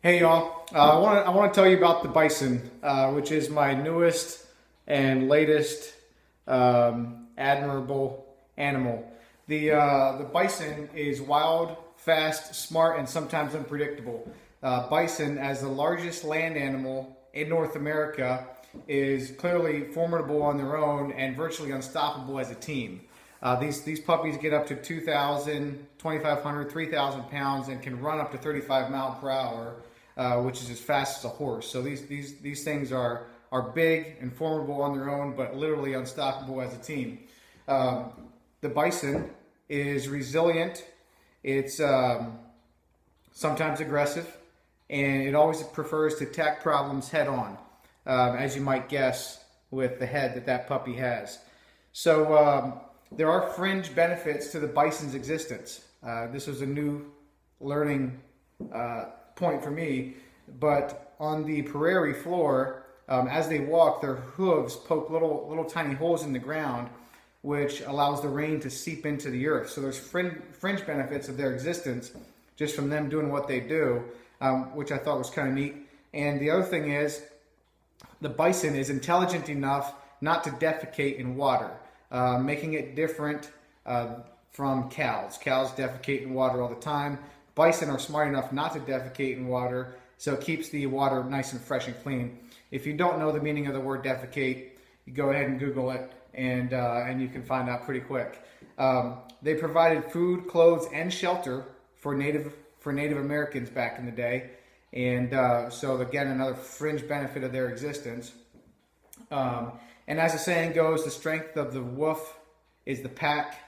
Hey y'all, I want to tell you about the bison, which is my newest and latest admirable animal. The bison is wild, fast, smart, and sometimes unpredictable. Bison, as the largest land animal in North America, is clearly formidable on their own and virtually unstoppable as a team. These puppies get up to 2,000, 2,500, 3,000 pounds and can run up to 35 miles per hour, which is as fast as a horse. So these things are big and formidable on their own, but literally unstoppable as a team. The bison is resilient. It's sometimes aggressive, and it always prefers to attack problems head on, as you might guess with the head that puppy has. So there are fringe benefits to the bison's existence. This was a new learning point for me, but on the prairie floor, as they walk, their hooves poke little tiny holes in the ground, which allows the rain to seep into the earth. So there's fringe benefits of their existence just from them doing what they do, which I thought was kind of neat. And the other thing is, the bison is intelligent enough not to defecate in water, making it different from cows. Cows defecate in water all the time. Bison are smart enough not to defecate in water, so it keeps the water nice and fresh and clean. If you don't know the meaning of the word defecate, you go ahead and Google it, and you can find out pretty quick. They provided food, clothes, and shelter for Native Americans back in the day, and so again, another fringe benefit of their existence. And as the saying goes, the strength of the wolf is the pack,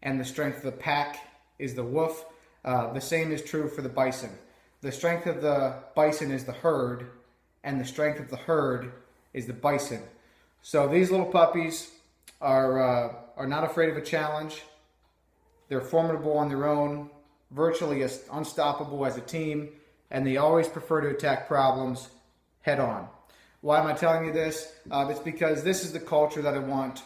and the strength of the pack is the wolf. The same is true for the bison. The strength of the bison is the herd, and the strength of the herd is the bison. So these little puppies are not afraid of a challenge. They're formidable on their own, virtually unstoppable as a team, and they always prefer to attack problems head on. Why am I telling you this? It's because this is the culture that I want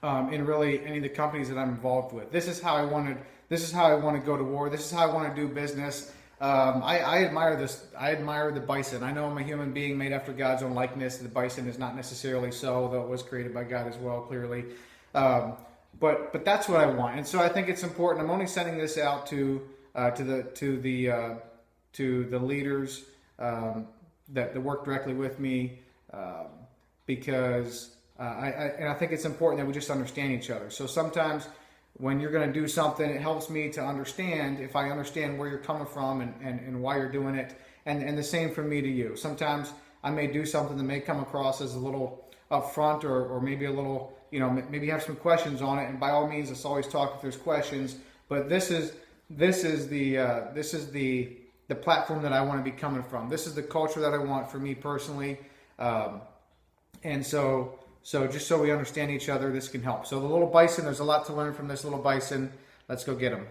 in really any of the companies that I'm involved with. This is how I want to go to war. This is how I want to do business. I admire this. I admire the bison. I know I'm a human being made after God's own likeness. The bison is not necessarily so, though it was created by God as well, clearly. But that's what I want, and so I think it's important. I'm only sending this out to the leaders that work directly with me, because I think it's important that we just understand each other. So sometimes when you're going to do something, it helps me to understand, if I understand where you're coming from and why you're doing it, and the same for me to you. Sometimes I may do something that may come across as a little upfront, or maybe a little, maybe have some questions on it, and by all means, let's always talk if there's questions. But this is the platform that I want to be coming from. This is the culture that I want for me personally, and so just so we understand each other, this can help. So the little bison, there's a lot to learn from this little bison. Let's go get him.